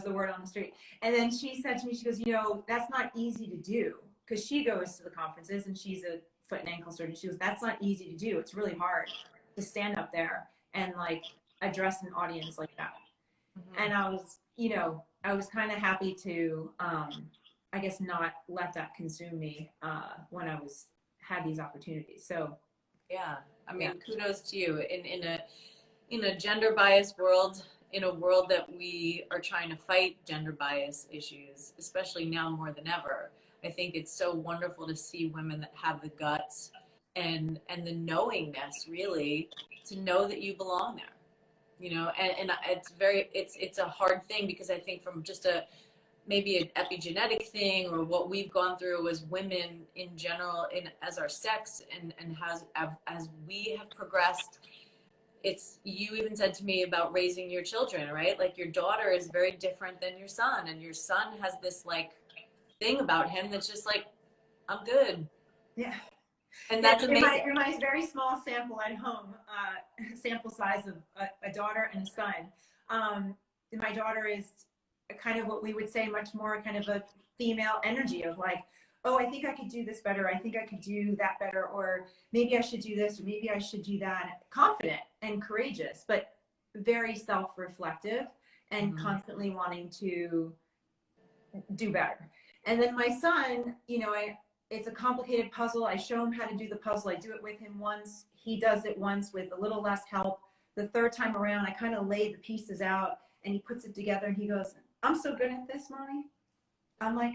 the word on the street. And then she said to me, she goes, that's not easy to do, because she goes to the conferences and she's a foot and ankle surgeon. She goes, that's not easy to do. It's really hard to stand up there and like address an audience like that. Mm-hmm. And I was kind of happy to, I guess, not let that consume me when I had these opportunities. So, yeah, I mean, kudos to you in a gender biased world, in a world that we are trying to fight gender bias issues, especially now more than ever. I think it's so wonderful to see women that have the guts and the knowingness, really, to know that you belong there, and it's a hard thing, because I think from just maybe an epigenetic thing, or what we've gone through as women in general, as our sex, and as we have progressed. You even said to me about raising your children, right? Like, your daughter is very different than your son, and your son has this like thing about him that's just like, I'm good. Yeah. And that's amazing. In my very small sample at home, sample size of a daughter and a son, my daughter is kind of what we would say much more kind of a female energy of like, oh, I think I could do this better. I think I could do that better. Or maybe I should do this, or maybe I should do that. Confident and courageous, but very self-reflective and constantly wanting to do better. And then my son, it's a complicated puzzle. I show him how to do the puzzle. I do it with him once. He does it once with a little less help. The third time around, I kind of lay the pieces out and he puts it together and he goes, I'm so good at this, Mommy. I'm like,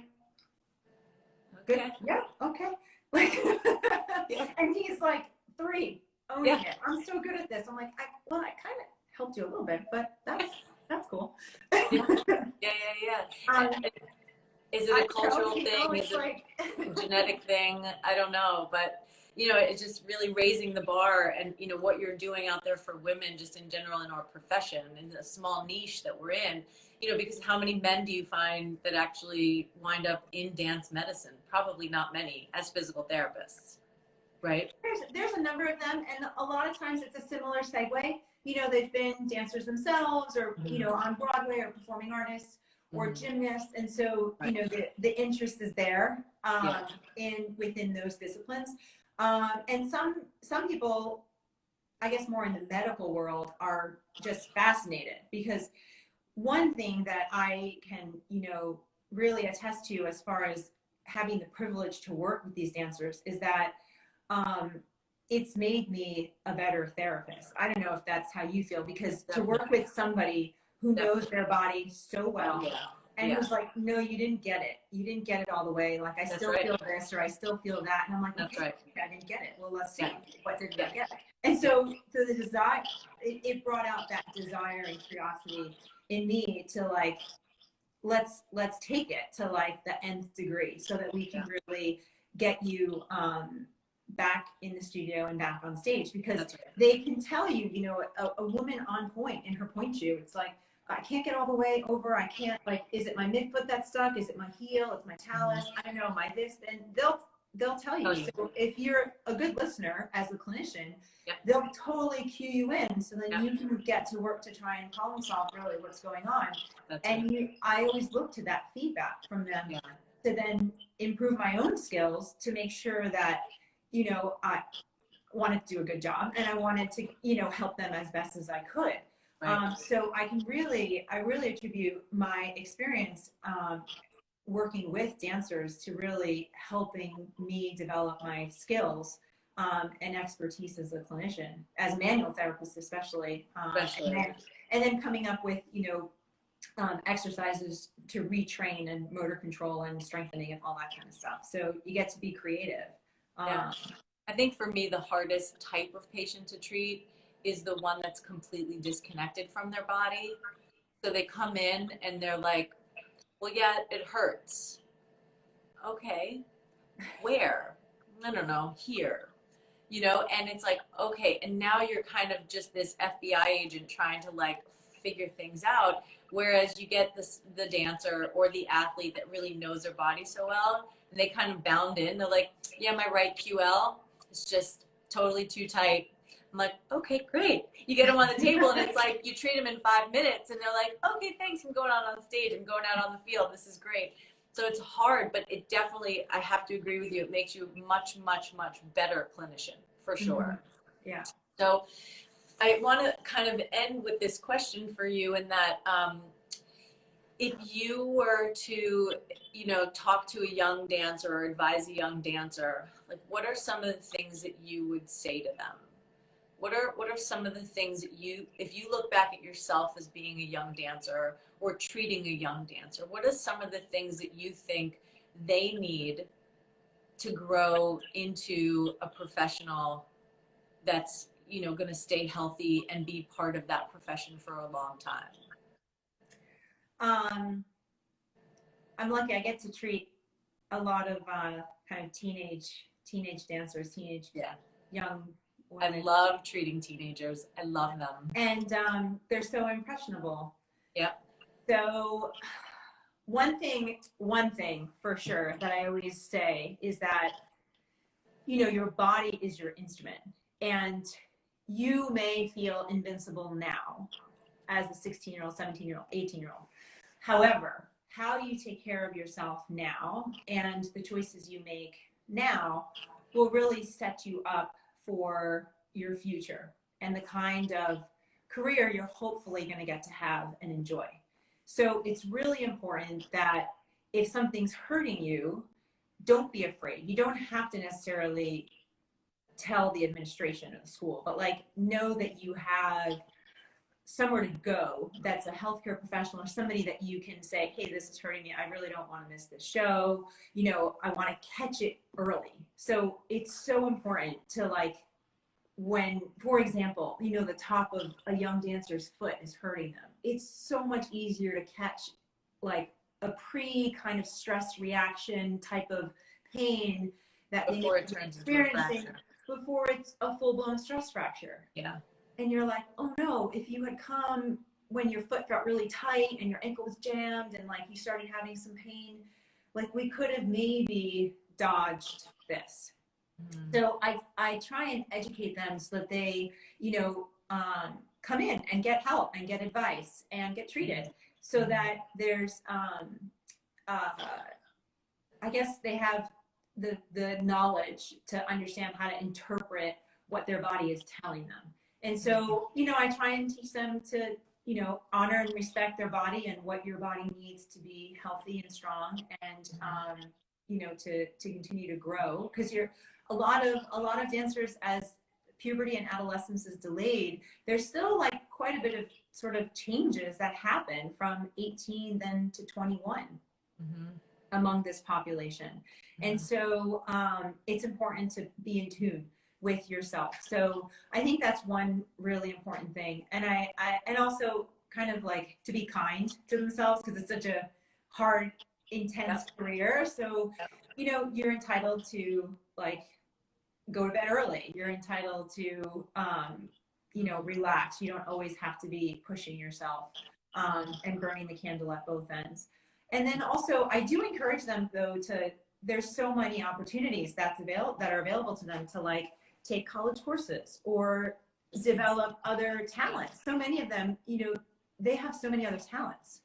good. Okay. Yeah. Okay. Like, and he's like 3, owning it. I'm so good at this. I'm like, I kind of helped you a little bit, but that's cool. Yeah. Is it a cultural thing? Is it a genetic thing? I don't know, but you know, it's just really raising the bar, and, you know, what you're doing out there for women just in general in our profession, in the small niche that we're in, you know, because how many men do you find that actually wind up in dance medicine? Probably not many as physical therapists, right? There's a number of them, and a lot of times it's a similar segue. You know, they've been dancers themselves, or, you know, on Broadway, or performing artists, or gymnasts, and so, you know, the interest is there within those disciplines. And some people, I guess more in the medical world, are just fascinated, because one thing that I can, you know, really attest to as far as having the privilege to work with these dancers is that it's made me a better therapist. I don't know if that's how you feel, because to work with somebody who knows their body so well, and who's like, no, you didn't get it. You didn't get it all the way. Like, I still feel this, or I still feel that. And I'm like, okay, I didn't get it. Well, let's see. What did I get? And so the desire, it brought out that desire and curiosity in me to like, let's take it to like the nth degree, so that we can really get you back in the studio and back on stage, because they can tell you, you know, a woman on point in her point shoe, it's like, I can't get all the way over. I can't, like, is it my midfoot that's stuck? Is it my heel? It's my talus. I don't know, my this. And they'll tell you. So if you're a good listener as a clinician, they'll totally cue you in, so then you can get to work to try and problem solve really what's going on. I always look to that feedback from them to then improve my own skills, to make sure that, you know, I wanted to do a good job, and I wanted to, you know, help them as best as I could. So I really attribute my experience working with dancers to really helping me develop my skills and expertise as a clinician, as a manual therapist especially. And then coming up with, you know, exercises to retrain and motor control and strengthening and all that kind of stuff. So you get to be creative. I think for me, the hardest type of patient to treat is the one that's completely disconnected from their body. So they come in and they're like, well, yeah, it hurts. Okay, where? I don't know, here. You know, and it's like, okay, and now you're kind of just this FBI agent trying to like figure things out. Whereas you get the dancer or the athlete that really knows their body so well, and they kind of bound in. They're like, yeah, my right QL is just totally too tight. I'm like, okay, great. You get them on the table, and it's like you treat them in 5 minutes, and they're like, okay, thanks. I'm going out on stage. I'm going out on the field. This is great. So it's hard, but it definitely, I have to agree with you. It makes you a much, much, much better clinician, for sure. Yeah. So I want to kind of end with this question for you, in that if you were to, you know, talk to a young dancer or advise a young dancer, like, what are some of the things that you would say to them? What are some of the things that you, if you look back at yourself as being a young dancer or treating a young dancer, what are some of the things that you think they need to grow into a professional that's, you know, going to stay healthy and be part of that profession for a long time? I'm lucky. I get to treat a lot of kind of teenage dancers, young women. I love treating teenagers. I love them. And they're so impressionable. Yep. So one thing for sure that I always say is that, you know, your body is your instrument, and you may feel invincible now as a 16-year-old, 17-year-old, 18-year-old. However, how you take care of yourself now and the choices you make now will really set you up for your future and the kind of career you're hopefully going to get to have and enjoy. So it's really important that if something's hurting you, don't be afraid. You don't have to necessarily tell the administration of the school, but like, know that you have somewhere to go that's a healthcare professional, or somebody that you can say, hey, this is hurting me. I really don't want to miss this show. You know, I want to catch it early. So it's so important to, like, when, for example, you know, the top of a young dancer's foot is hurting them, it's so much easier to catch like a pre kind of stress reaction type of pain that before they it turns into a experiencing fracture. before it's a full-blown stress fracture. Yeah. And you're like, oh no, if you had come when your foot felt really tight and your ankle was jammed and like you started having some pain, like we could have maybe dodged this. So I try and educate them so that they, come in and get help and get advice and get treated, so that there's, I guess they have the knowledge to understand how to interpret what their body is telling them. And so, I try and teach them to, honor and respect their body and what your body needs to be healthy and strong, and, to continue to grow. Because a lot of dancers, as puberty and adolescence is delayed, there's still like quite a bit of sort of changes that happen from 18 then to 21 among this population. And so it's important to be in tune with yourself. So I think that's one really important thing. And and also kind of like to be kind to themselves, because it's such a hard, intense career. So, you're entitled to like go to bed early. You're entitled to, relax. You don't always have to be pushing yourself and burning the candle at both ends. And then also I do encourage them though there's so many opportunities that are available to them to like take college courses or develop other talents. So many of them, they have so many other talents.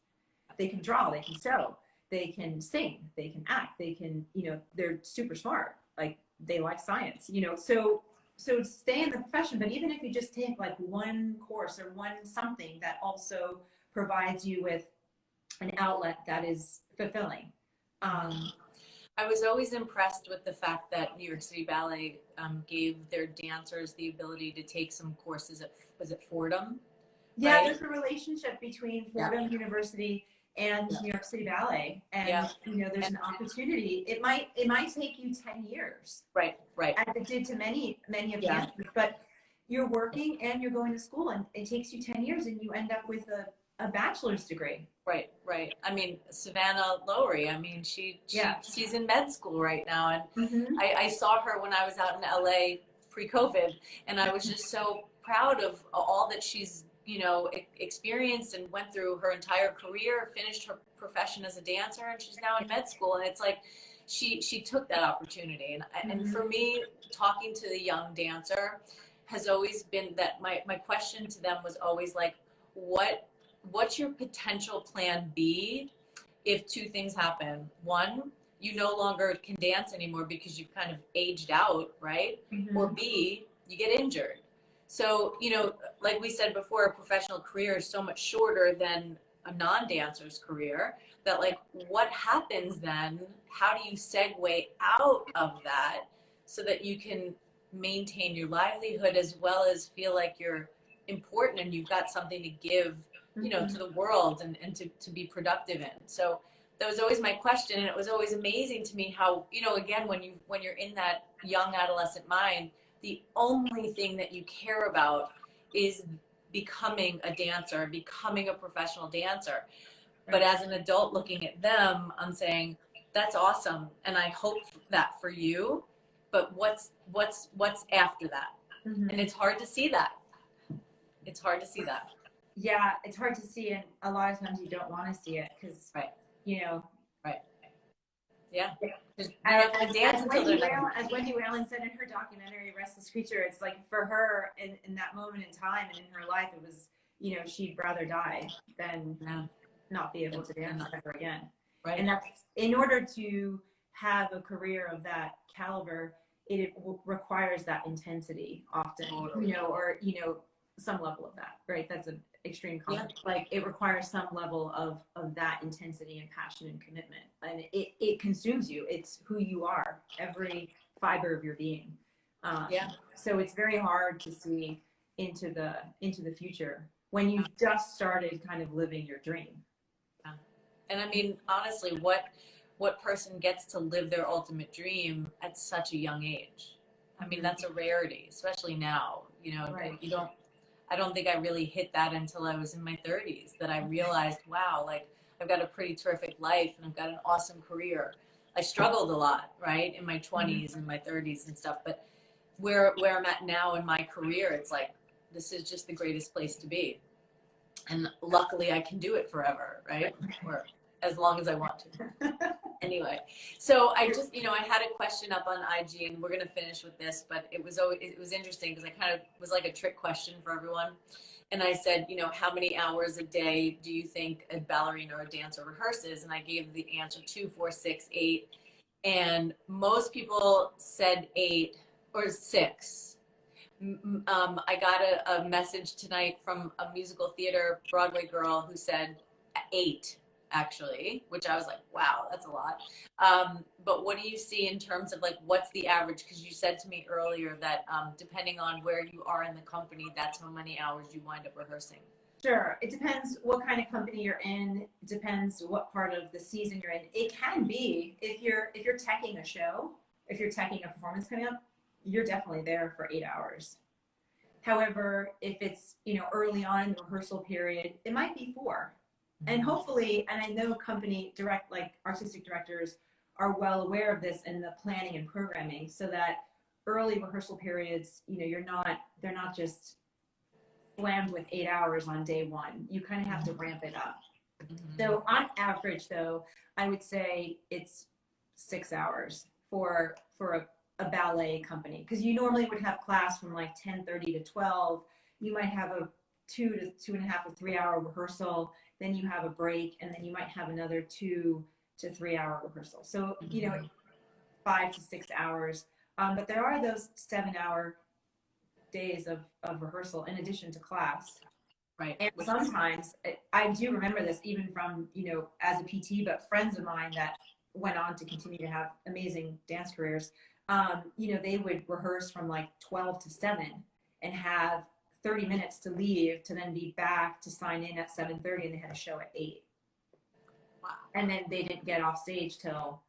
They can draw, they can sew, they can sing, they can act, they can, they're super smart. Like they like science, so stay in the profession. But even if you just take like one course or one something that also provides you with an outlet that is fulfilling. I was always impressed with the fact that New York City Ballet gave their dancers the ability to take some courses at, was it Fordham? Yeah, right? There's a relationship between Fordham University and New York City Ballet, and there's an opportunity. It might take you 10 years, right, as it did to many of the dancers, but you're working and you're going to school, and it takes you 10 years, and you end up with a bachelor's degree. Right. I mean, Savannah Lowry, I mean, she's in med school right now. And I saw her when I was out in LA pre-COVID, and I was just so proud of all that she's, experienced and went through her entire career, finished her profession as a dancer, and she's now in med school. And it's like, she took that opportunity. And for me, talking to the young dancer has always been that my question to them was always like, what's your potential plan B if two things happen? One, you no longer can dance anymore because you've kind of aged out, right? Or B, you get injured. So, like we said before, a professional career is so much shorter than a non-dancer's career, that like, what happens then? How do you segue out of that so that you can maintain your livelihood as well as feel like you're important and you've got something to give to the world and to be productive in. So that was always my question. And it was always amazing to me how, again, when you're in that young adolescent mind, the only thing that you care about is becoming a dancer, becoming a professional dancer. Right. But as an adult looking at them, I'm saying, that's awesome. And I hope that for you, but what's after that? And it's hard to see that. It's hard to see that. Yeah, it's hard to see, and a lot of times you don't want to see it because, Right. Yeah. As Wendy Whalen said in her documentary, Restless Creature, it's like for her in that moment in time and in her life, it was, she'd rather die than not be able to dance ever again. Right. And that's, in order to have a career of that caliber, it requires that intensity often, or, some level of that, right? That's an extreme comment. Yeah. Like it requires some level of that intensity and passion and commitment, and it consumes you. It's who you are, every fiber of your being. So it's very hard to see into the future when you just started kind of living your dream. Yeah. And I mean, honestly, what person gets to live their ultimate dream at such a young age? I mean, that's a rarity, especially now. Right. I don't think I really hit that until I was in my 30s, that I realized, wow, like I've got a pretty terrific life and I've got an awesome career. I struggled a lot, right, in my 20s and my 30s and stuff. But where I'm at now in my career, it's like, this is just the greatest place to be. And luckily I can do it forever, right? Or as long as I want to. Anyway, so I just, I had a question up on IG, and we're going to finish with this, but it was interesting because I kind of was like a trick question for everyone. And I said, how many hours a day do you think a ballerina or a dancer rehearses? And I gave the answer 2, 4, 6, 8. And most people said 8 or 6. I got a message tonight from a musical theater Broadway girl who said 8, actually, which I was like, wow, that's a lot. But what do you see in terms of like, what's the average? Because you said to me earlier that depending on where you are in the company, that's how many hours you wind up rehearsing. Sure. It depends what kind of company you're in. It depends what part of the season you're in. It can be, if you're teching a show, if you're teching a performance coming up, you're definitely there for 8 hours. However, if it's, early on in the rehearsal period, it might be 4. And hopefully, and I know artistic directors are well aware of this in the planning and programming, so that early rehearsal periods, they're not just slammed with 8 hours on day one. You kind of have to ramp it up. So on average, though, I would say it's 6 hours for a ballet company, because you normally would have class from like 10:30 to 12. You might have a 2 to 2.5 or 3 hour rehearsal, then you have a break, and then you might have another 2 to 3 hour rehearsal. So 5 to 6 hours. But there are those 7-hour days of rehearsal in addition to class. Right. And sometimes, I do remember this even from, as a PT, but friends of mine that went on to continue to have amazing dance careers, they would rehearse from like 12 to 7 and have 30 minutes to leave to then be back to sign in at 7:30, and they had a show at 8. Wow. And then they didn't get off stage till,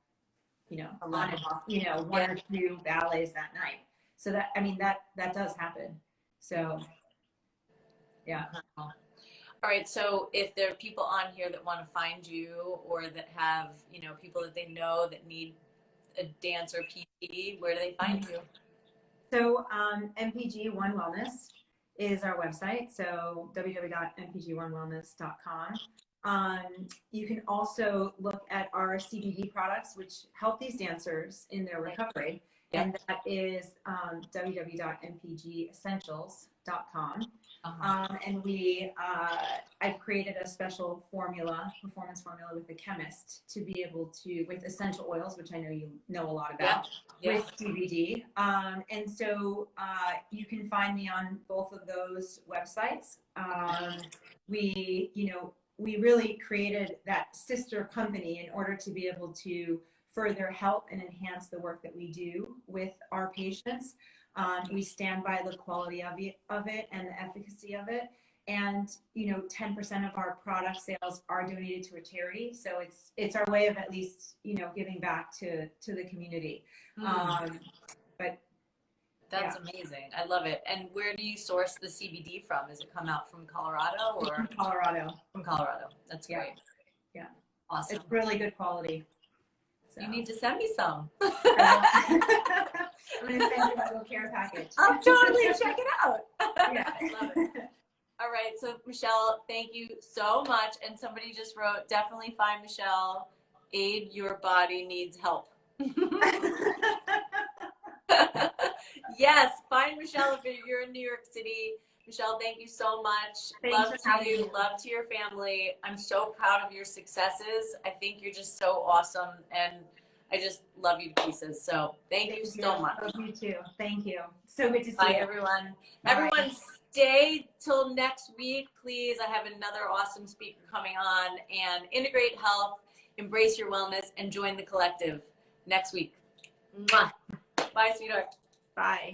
on and off, 1 or 2 ballets that night. So that does happen. So, yeah. All right. So if there are people on here that want to find you, or that have, people that they know that need a dance or PT, where do they find you? So MPG One Wellness is our website. So www.mpg1wellness.com. You can also look at our CBD products, which help these dancers in their recovery. Yep. And that is www.mpgessentials.com. And I've created a special performance formula with the chemist to be able to, with essential oils, which I know you know a lot about, with CBD. And so you can find me on both of those websites. We really created that sister company in order to be able to further help and enhance the work that we do with our patients. We stand by the quality of it and the efficacy of it. And 10% of our product sales are donated to a charity. So it's our way of at least giving back to the community. But that's amazing. I love it. And where do you source the CBD from? Does it come out from Colorado or? From Colorado. From Colorado. That's great. Yeah. Awesome. It's really good quality. So. You need to send me some. I'm going to send you my little care package. I'll totally check it out. Yeah. I love it. All right. So Michelle, thank you so much. And somebody just wrote, definitely find Michelle. Aid your body needs help. Yes. Find Michelle if you're in New York City. Michelle, thank you so much. Love to you. Love to your family. I'm so proud of your successes. I think you're just so awesome, and I just love you to pieces. So thank you so much. Love you too. Thank you. So good to see you. Bye, everyone. Bye. Everyone, stay till next week, please. I have another awesome speaker coming on. And integrate health, embrace your wellness, and join the collective next week. Mwah. Bye, sweetheart. Bye.